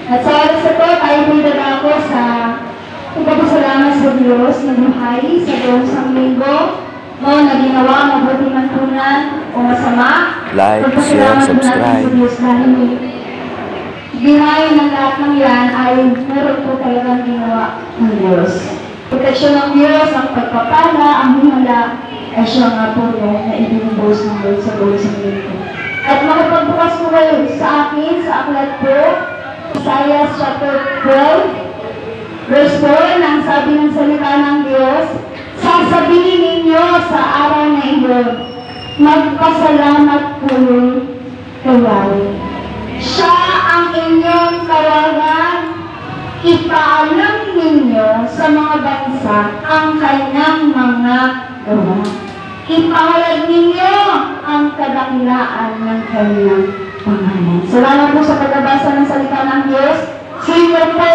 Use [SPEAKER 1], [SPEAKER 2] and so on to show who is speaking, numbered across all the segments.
[SPEAKER 1] At sa oras ito, tayo po'y dadako sa pagpapasalamat sa Diyos na buhay sa Diyos ang linggo mo na ginawa, mabuting mantunan o masama.
[SPEAKER 2] Like, share, subscribe.
[SPEAKER 1] Sa Diyos dahil behind ng lahat ng yan ay meron po talagang ginawa ng Diyos. Proteksyon ng Diyos, ang pagpapala, ang himala, ay siya nga po na ibinubos ng Lord sa buhay sa linggo. At makapagbukas po kayo sa akin, sa aklat po, Isaiah chapter 12, verse 4, nang sabi ng salita ng Diyos, sasabihin ninyo sa araw na iyon, magpasalamat po kayo. Siya ang inyong kawagan, ipaalam ninyo sa mga bansa ang kanyang mga gawa. Ipahayag ninyo ang kadakilaan ng kanyang pangalan. Salamat po sa pagbabasa ng salita ng Diyos. Sino po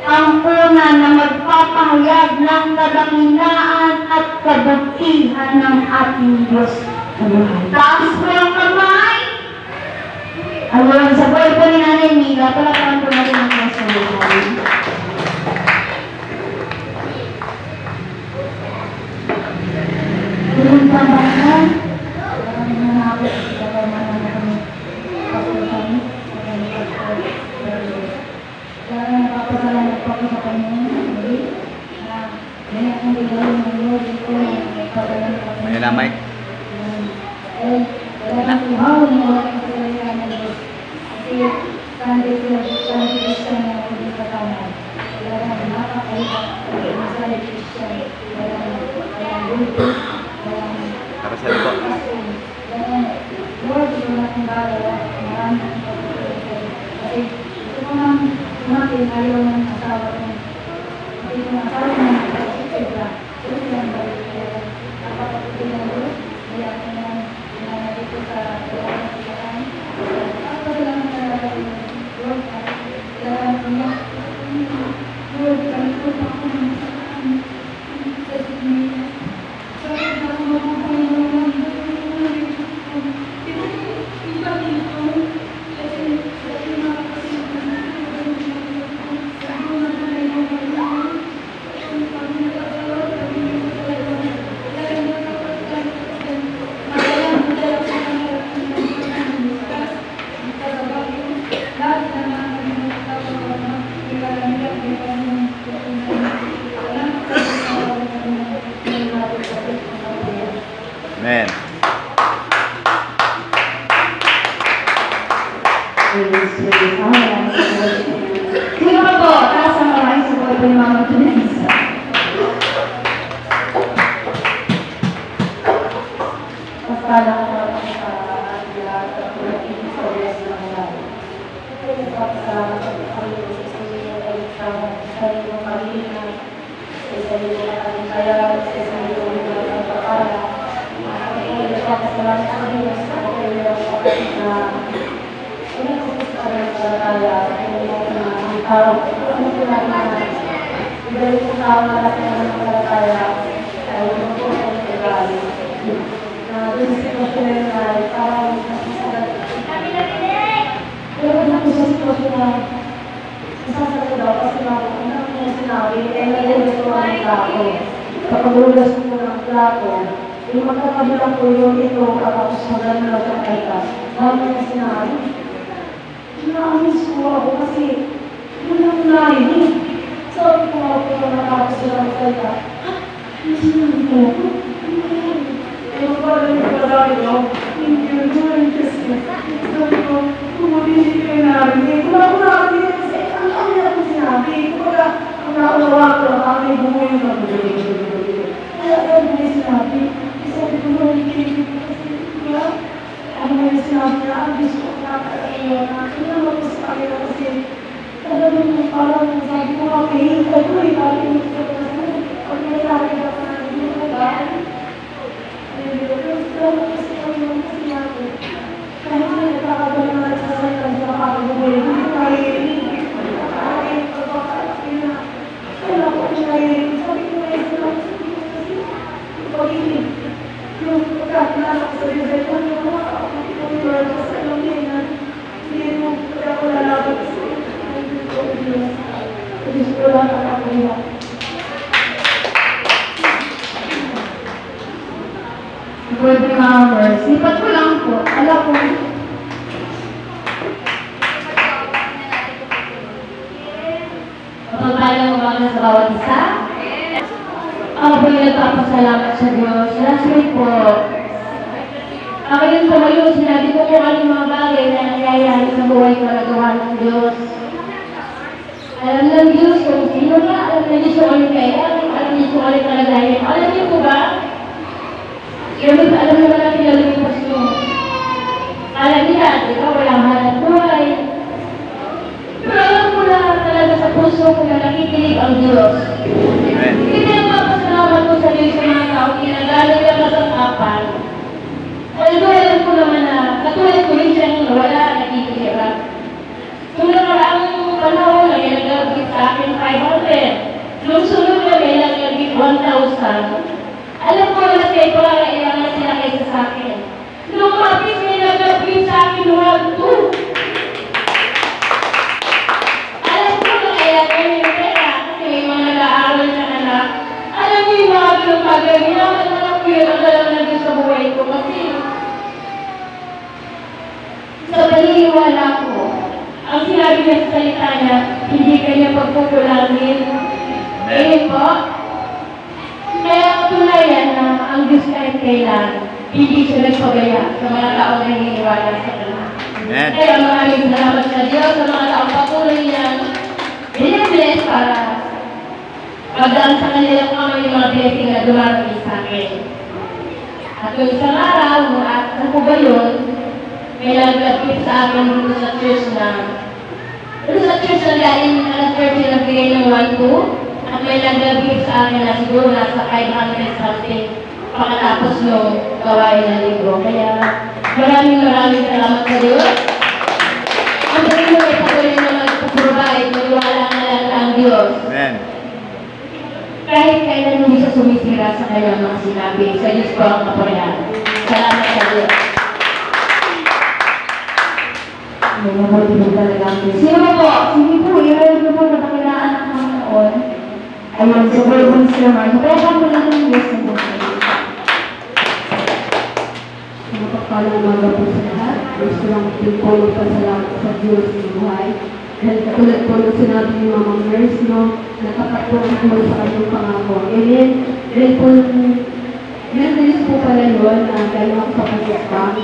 [SPEAKER 1] ang una na magpapahayag ng kadakilaan at kabutihan ng ating Diyos? Taas po ang kamay. Ayun, sa buhay po ni Nanay Mila, palakpakan po natin ang Diyos sa buhay. Ilang pambahan, nanakot sa pambahan na kami pagkakan, kaya napapasalamat po ako sa kanya, na ganyan akong bigawin ng Lord, ito ay pagkakan kami.
[SPEAKER 2] May na, Mike.
[SPEAKER 1] Kaya tuhaw ng mga kasalaya ng Diyos. Kasi Sunday Christian na ako di katanan. Kaya nakakaiba, Sunday Christian, kaya
[SPEAKER 2] Para sa libo.
[SPEAKER 1] Lord, ito natin bagay. Maraming kasi ito ko nang tumating ayaw ng asawa ko. Kasi kung asawa ko ng asawa ko, ito yung balik. Kaya napapatuloy ng Diyos. Kaya ako nang dito sa kailangan ng kailangan. Ako lang ang nalagay ng Lord. Kailangan ko niya. Lord, kami ko na ako ng saan. Kasi niya.
[SPEAKER 2] Amen.
[SPEAKER 1] Sino ba po? Taas ang maraming sa buhay po ni Mama Tunisa. Pasala ko sa lahat at pag-ibig sa Diyos ng lahat. Ito yung pasalamat sa Panginoon sa inyo ay sa inyong pamilya, sa inyong kaya, sa inyong pagpapala. Pasalamat sa Diyos sa inyong na ulit ko sa kaya ang tao ko na ibalik ko tao na natin ang kaya ay yung po sa kailangan na doon sa sitwasyon na ay parang pero na po sa sitwasyon na isasal ko daw kasi kung ano yung sinabi ay nalulus ko ang plato kapag nalulus ko ng plato yung magkakabilang po yung ito at ako sa magandang ng kaitas naman yung sinabi naamis ko ako kasi yun ang narinig. Sabi ko ako na natapos sila ng salita. Ha? Ano sinabi ko ako? Ano pala yung pala yun? Hindi yun kasi sabi ko, kung hindi ko yung narinig. Kung ako narinig kasi ang kami ako sinabi. Kung ang naunawa ko, ang aming bumuhay ng bumuhay. Kaya ako yung sinabi. Sabi ko, hindi ko kasi ano yung sinabi na ang gusto ko nakakaiwa na naman ko sa kanila kasi talagang parang sabi ko nga pahinta ko eh parang yung pag nangyari na ka na hindi ko ba pero salamat kasi kami yung sinabi kahit na nagkakabala na nagsasalita sa kakagabuhay hindi ko naiinig kahit pagpapalaki na kailan ko naiinig sabi ko na yung salamat kasi pag-inig yung pagkakilala ko sa Diyos ay kung yung mga kapatid ko yung sa alam niya na hindi mo kaya ko lalaban sa Diyos ko lang ang kakuha. Good hours. Sipat ko lang po. Alam ko. Pagpapalang umaga sa bawat isa. Ako po yung nagpapasalamat sa Diyos. Last week po, ako yung tumayo, sinabi ko kung ano yung mga bagay na nangyayari sa buhay ko na gawa ng Diyos. Alam ng Diyos kung sino nga, alam ng Diyos kung ano kaya, alam ng Diyos kung ano kalagayan. Alam niyo po ba? Alam naman natin ang lumipas mo. Alam niya, di ba, walang hanap buhay. Pero alam ko na talaga sa puso ko na nakikinig ang Diyos. Hindi ang mapasalamat ko sa Diyos sa mga tao, kinagaling ang nasangkapan. Alam ko naman na katulad ko rin siyang wala, nakikihirap. Nung nakaraang panahon na nag-give sa akin 500. Nung sunod na may nag-give 1,000. Alam ko na kayo pangangailangan sila kaysa sa akin. Nung mapis may nag-give sa akin 1,2. Alam ko na kaya kayo yung pera kasi may mga nag-aaral na anak. Alam mo yung mga pinagpagay, minamadala ko yun ang dalang na Diyos sa buhay ko kasi sa paniniwala ko, ang sinabi niya sa salita niya, hindi kanya pagkukulangin. Eh po, kaya katunayan na ang Diyos kahit kailan, hindi siya nagpabaya sa mga taong naniniwala sa Kanya. Kaya maraming salamat sa Diyos sa mga taong patuloy niyang binibless para magdaan sa kanila kung ano yung mga blessing na dumarating sa akin. At yung isang araw, at ano po ba yun, may nag-appear sa akin dito sa church na galing na church na nagbigay ng 1,2 at may nag-appear sa akin na siguro nasa 500 something pagkatapos yung gawain ng linggo. Kaya maraming salamat sa Diyos. Ang sabi mo ay patuloy na mag-provide, maniwala na lang ang Diyos.
[SPEAKER 2] Amen.
[SPEAKER 1] Kahit kailan hindi siya sumisira sa kanyang mga sinabi, sa Diyos ko ang kapurihan. Salamat sa Diyos. May mabuti mo talaga ang Diyos. Sino po? Sige po, i-read mo po na pakilaan ng Panginoon. Ayun, super ones naman. So, kaya kamo lang ng Diyos na buhay. Mapagpalang umaga po sa lahat. Gusto lang po magpasalamat sa Diyos na buhay. Dahil katulad po nung sinabi ni Mama Nurse, no, nakapagpunan mo sa kanyang pangako. Amen. Dahil po, meron po pala yun na dahil ako sa Face Bank.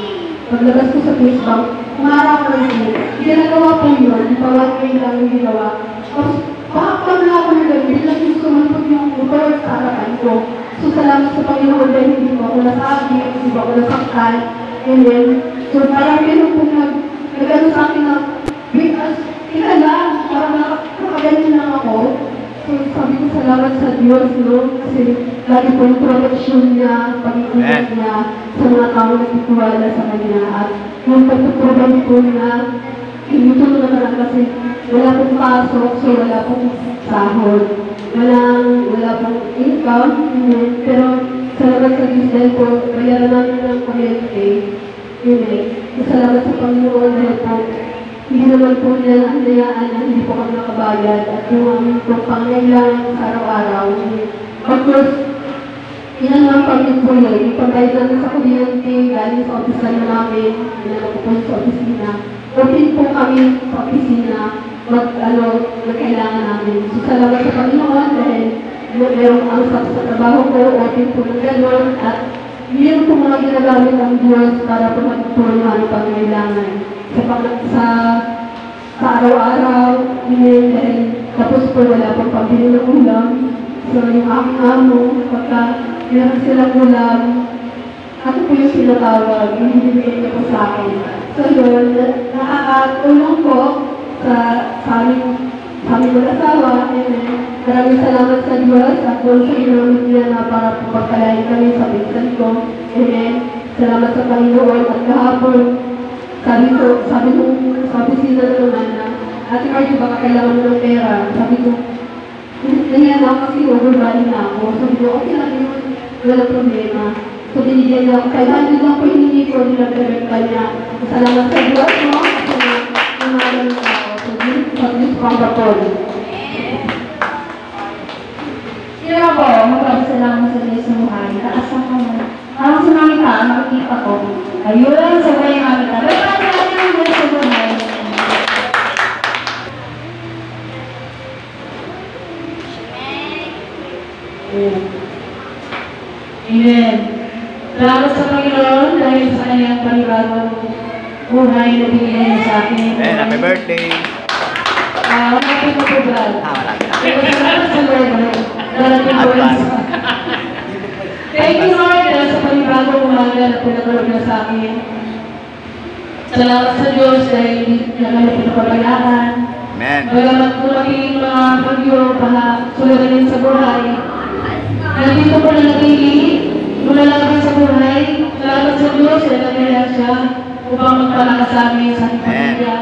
[SPEAKER 1] Paglabas ko sa Face Bank, umarap ko rin yun. Ginagawa po yun, bawat kayo lang yung ginawa. Tapos, pakakpan na ako ng gabi, bilang yung sumunod yung upawag sa harapan ko. So, salamat sa Panginoon dahil hindi po ako nasabi, hindi po ako nasaktan. Amen. So, parang meron po nag-ano sa akin na, because, kilala, parang nakaganin lang ako. So, sabi ko salamat sa Diyos, no? Kasi lagi po yung protection niya, pag-iingat niya sa mga tao na nagtitiwala sa Kanya. At yung pagtutulong po niya, tinutulong naman kasi wala pong pasok, so wala pong sahod. Wala pong income, pero salamat sa Diyos dahil po, bayaran namin ng kuryente. Salamat sa Panginoon dahil po, hindi naman po niya anayaan na hindi po kami nakabayad at yung aming pangailangan sa araw-araw. Pagkos, ilan lang kami po yun, ipagbayad namin sa kuryente, galing sa opisina namin, ilan po po sa opisina. Open po kami sa opisina, magkailangan namin. So, salamat sa Panginoon dahil merong ansap sa trabaho ko, open po ng gano'n, at meron po mga ginagamit ang Diyos para po magpulungan ang pangailangan. Sa araw-araw, dahil tapos po wala pong pambili ng ulam. So, yung aking amo, pagka meron silang ulam, ako po yung pinatawag, hinibigay niya po sa akin. So, yun, nakakatulong po sa aming mag-asawa. Maraming salamat sa Diyos at doon sa ginamit niya na para po pagkalain kami sa pinsan ko. Amen. Salamat sa Panginoon at kahapon. Sabi nung sa opisina na naman na, Ate Margie, baka kailangan mo ng pera. Sabi ko, nangyari ako kasi overrunning na ako. Sabi ko, okay lang yun, walang problema. So, binigyan niya ako. 500 lang po hiningi ko, nilagdagan pa niya. Salamat sa Diyos, no? Kasi nangalan ng tao. So, this is Pangapon. Kaya po, magpapasalamat sa Diyos ng buhay. Taasang ko na. Parang sumangita, nakikita ko. Ayun, sabay ang amita. Pero parang natin ang Diyos sa buhay. Amen. Salamat sa Panginoon dahil sa kanyang panibagong buhay na binigay niya sa akin.
[SPEAKER 2] Amen. Happy birthday.
[SPEAKER 1] Wala kang matubal.
[SPEAKER 2] Wala.
[SPEAKER 1] Salamat sa Lord. Darating ko lang sa Thank you, Lord, dahil sa panibagong umaga na pinagulog niya sa akin. Salamat sa Diyos dahil hindi niya kami pinapabayaan.
[SPEAKER 2] Amen.
[SPEAKER 1] Bagamat malaking mga bagyo, suliranin sa buhay. Nandito po na nagiging, lulalabas sa buhay. Salamat sa Diyos dahil nagiging siya upang magpalakas sa amin sa aking pamilya.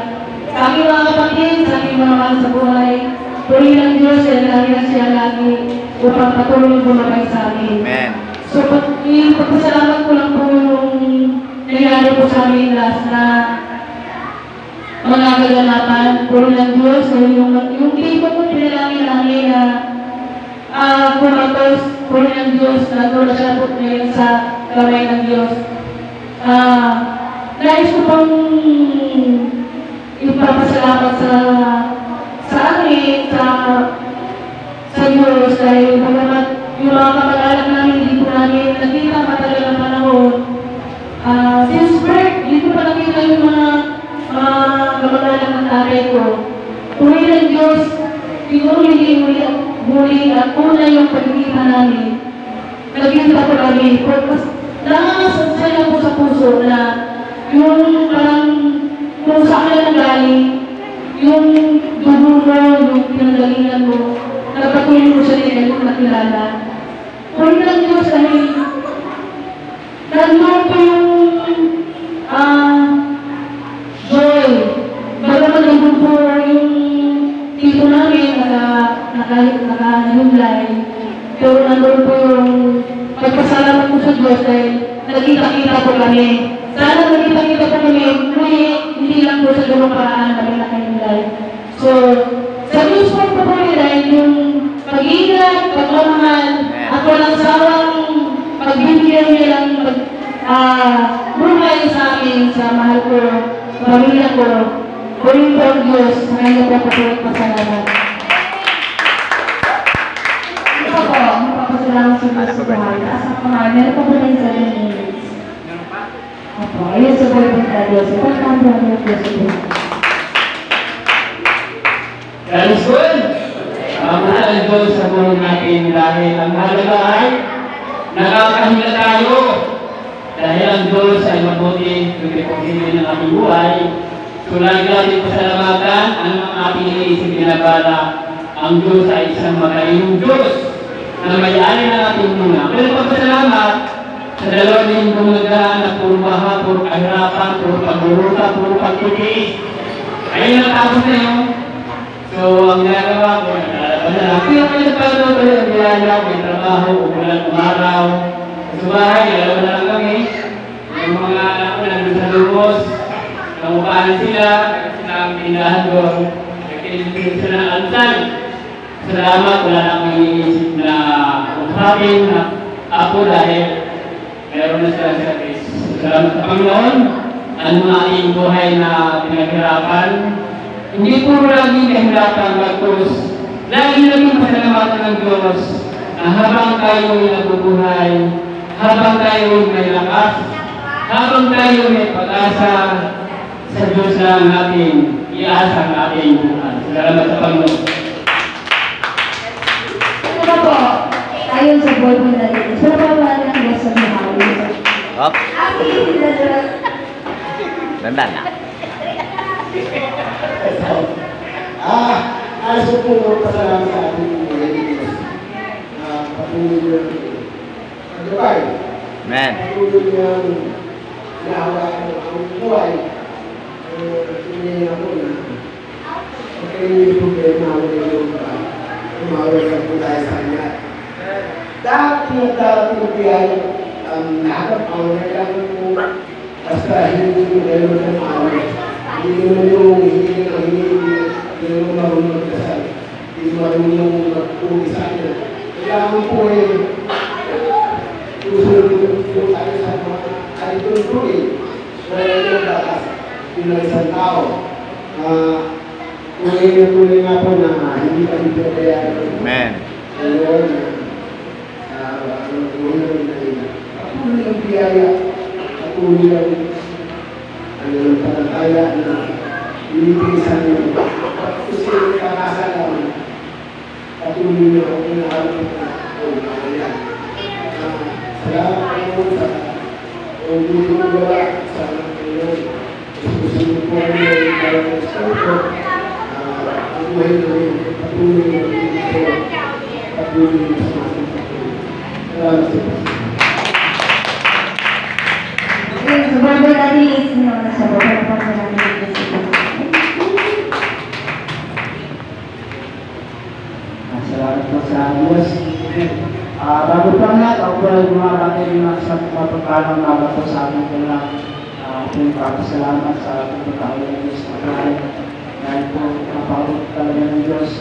[SPEAKER 1] Sa aming mga kapatid, sa aming mga mahal sa buhay. Puri ng Diyos dahil nagiging siya lagi upang patuloy bumabay sa amin.
[SPEAKER 2] Amen.
[SPEAKER 1] So, pagpasalamat ko lang po yung nangyari po sa amin last na mga kaganapan. Puri ng Diyos dahil yung tipo po pinalangin namin na kumatos, puri ng Diyos, natulad siya po ngayon sa kamay ng Diyos. Nais ko pang ipapasalamat sa amin, sa Diyos, dahil bagamat yung mga kapag-alak namin, hindi po namin nakita matagal ng panahon. Since birth, hindi ko pa nakita yung mga kapag-alak ng tatay ko. Puri ng Diyos, siguro hindi muli at una yung pagkikita namin. Nagkita ko kami. Nakakasasaya po sa puso na yung parang kung saan ka nanggaling, yung dugo mo, yung pinanggalingan mo, napatuloy mo siya rin yung nakilala. Puri ng Diyos dahil nandun po yung joy. Bagaman nandun po yung tito namin nakahimlay. Pero nandun po yung pagpasalamat ko sa Diyos dahil nagkita-kita po kami. Sana nagkita-kita po kami, hindi lang po sa ganung paraan kami nakahimlay. So, sa Diyos po po dahil yung pag-ingat, pagmamahal, at walang sawang pagbibigyan niya lang buhay sa amin, sa mahal ko, pamilya ko, puri po ang Diyos, ngayon po patuloy pasalamat. Ito po, magpapasalamat sa Diyos sa buhay. Asa po nga, meron po po rin sa minutes. Opo, ayun sa boyfriend na Diyos. Ito ang kambra niya Diyos sa buhay.
[SPEAKER 3] That's good. Mahal Diyos sa buhay natin dahil ang halaga ay nakakahinga tayo. Dahil ang Diyos ay mabuti, nagpipagpili ng ating buhay. So lagi natin pasalamatan ang mga ating iniisip binabala. Ang Diyos ay isang magaling Diyos na may-ari ng ating muna. Pero pagpasalamat sa dalawang din gumagaan na puro baha, puro kahirapan, puro pagburuta, puro pagtitiis. Ayun natapos na yun. So ang ginagawa ko, nalalaban na lang. Kaya may nagpano ko yung biyaya, may trabaho, umulan, umaraw. Sa bahay, nalalaban na lang kami. Yung mga anak ko nandun sa lumos, nangupahan sila, kasi ang tindahan doon, nagkinitin sila ng ansal. Salamat, wala na akong iniisip na usapin na ako dahil meron na sila service. Salamat sa Panginoon, ang mga ating buhay na pinaghirapan. Hindi puro lagi kahirapan, bagkus lagi naging pasalamatan ng Diyos na habang tayo ay nabubuhay, habang tayo may lakas, habang tayo may pag-asa, sa Diyos lang natin iasa ang ating buhay. Salamat sa Panginoon.
[SPEAKER 1] Ito po, ayon sa boyfriend na Diyos. Pero pa wala ng Diyos sa buhay.
[SPEAKER 2] Up. Ganda na.
[SPEAKER 4] Ayos ko po pasalamat sa ating Diyos. Patuloy niyang pag-gabay.
[SPEAKER 2] Amen.
[SPEAKER 4] Patuloy niyang inahawakan ang buhay. Hindi ako na pagka yung problema ako na yung umawag lang po tayo sa kanya. Dati yung biyaya nakakap ako na kailangan po basta hindi mo meron ng awal. Hindi mo yung hindi na hindi mo marunong magdasal. Hindi mo marunong magpuli sa kanya. Kaya kailangan po susunod po tayo sa mga kaitutuin na yung batas bilang isang tao. Tuloy nga po na hindi pa dito kaya
[SPEAKER 2] Amen.
[SPEAKER 4] ngayon patuloy ang biyaya, patuloy ang palataya na inipisan nyo. Kasi kakasalan, patuloy nyo ang pinaharap na yan. Salamat po sa dito gawa sa Panginoon. Susunod po kami ng parang Espiritu. Buhay namin, patuloy namin ito, patuloy na sa ating patuloy. Salamat po.
[SPEAKER 1] Okay, so Brother Daddy is sa bawat pagkakarami ng
[SPEAKER 3] Salamat po sa Diyos. Bago pa lahat, ako po ay gumarami rin sa pagkalang naga po sa amin ko lang. Pinagpapasalamat sa pagkakao ng Diyos na kahit dahil po napagod talaga ng Diyos.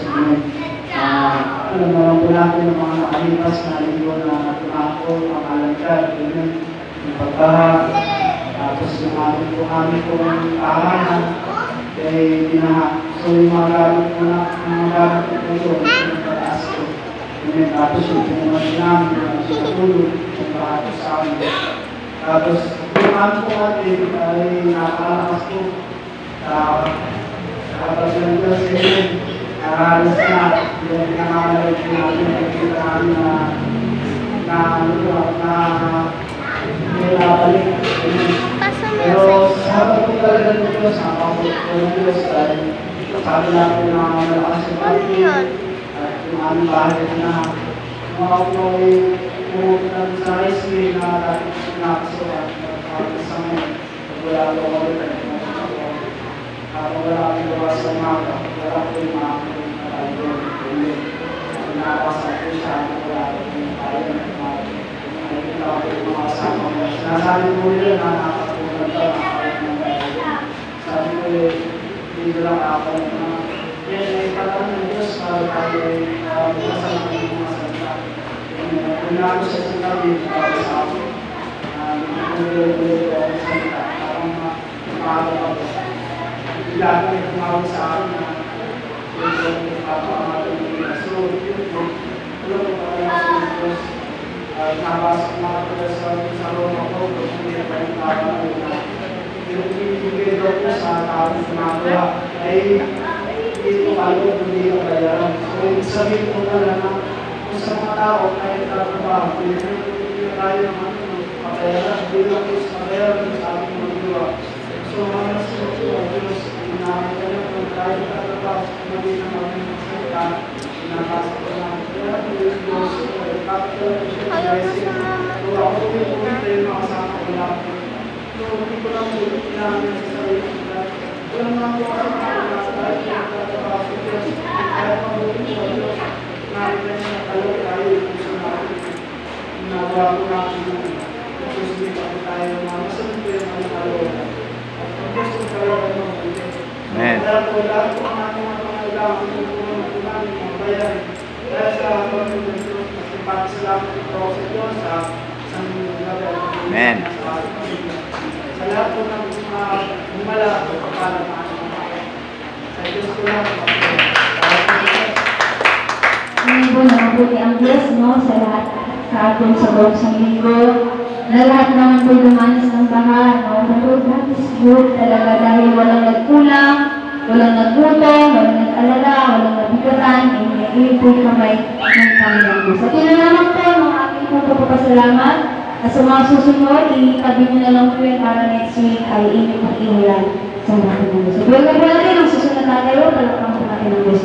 [SPEAKER 3] Alam naman po natin ng mga nakalipas na linggo na tumako, mga alagad, yung pagbaha, tapos yung amin po ng tahanan, kaya binaha. So yung mga gamit po po yun, yung pataas ko. Tapos yung pinaman namin, yung sinatulog, yung pahatos sa amin. Tapos yung amin po natin ay nakakalakas po. Tapos yung Diyos ay nakahalas na, yung pinangamalagay po natin, nakikita namin na nilabalik. Pero sabi ko talaga ng Diyos, nakakapot ko ng Diyos dahil sabi natin na malakas yung pati at yung aming bahay na mga ko ay pumunta sa rice mill na dati pinakaso at isang wala ko ulit wala kami gawa sa umaga, wala ko yung mga pinakasan ko siya, wala ko yung kaya nakikita ko yung mga kasama ko. Sinasabi ko nila na nakakapunan ka, sabi ko hindi ko lang nakakapunan na yan ay parang ng Diyos para tayo ay kasama ng mga salita. Kung na ako sa sinabi para sa akin, nagpunulit ko ang salita, parang makakapag ako. Bigla ko ay tumawag sa akin na yung papamatay nila. So, yun po, tulong ko pala sa Diyos. Nabasok na ako sa Roma ko, kung hindi pa yung tao na yung ibigay daw po sa taong ginagawa ay hindi ko kalo kung hindi ka bayaran. So, sabihin ko pala na kung sa mga tao kahit trabaho, hindi na tayo naman pabayaran, hindi lang po sa pabayaran sa ating magawa. So, mga nasusunod ko, Diyos, inamin ka na kung tayo trabaho sa kumuli ng mga salita, pinapasok ko na kaya Diyos, capital siya, so ako yung pumunta yung mga kasama ko lang. So, hindi ko lang ulit namin sa sarili ko na walang mga po kasi mga kahit nagtatrabaho sa Diyos, kahit mabuti sa Diyos, nakita niya na kalot tayo yung puso natin. Nagawa ko natin yung susunod ako tayo mga masunod ko yung mga kalot. At ang Diyos ko talaga ng mabuti.
[SPEAKER 2] Amen.
[SPEAKER 4] Dahil po lahat po ang ating mga pangalaman kung pumunta namin mga bayan. Dahil sa pagkakas ng Diyos, salamat ito sa Diyos sa isang gabi.
[SPEAKER 2] Amen.
[SPEAKER 4] Sa lahat po ng mga humala at pagpapalaman. Sa Diyos ko lang.
[SPEAKER 1] Ngayon po na mabuti ang Diyos, no, sa lahat sa atin sa buong sa linggo. Na lahat naman po lumanas ng baha, no, pero God is good talaga dahil walang nagkulang, walang naggutom, walang nag-alala, walang nabigatan, hindi po kamay ng Panginoon Diyos. At yun naman po, mga aking po papasalamat. At sa mga susunod, itabi nyo na lang po yun para next week ay inyong pag-iulan sa mga Panginoon Diyos. So, welcome po natin ang susunod na tayo, talakang po natin ang Diyos.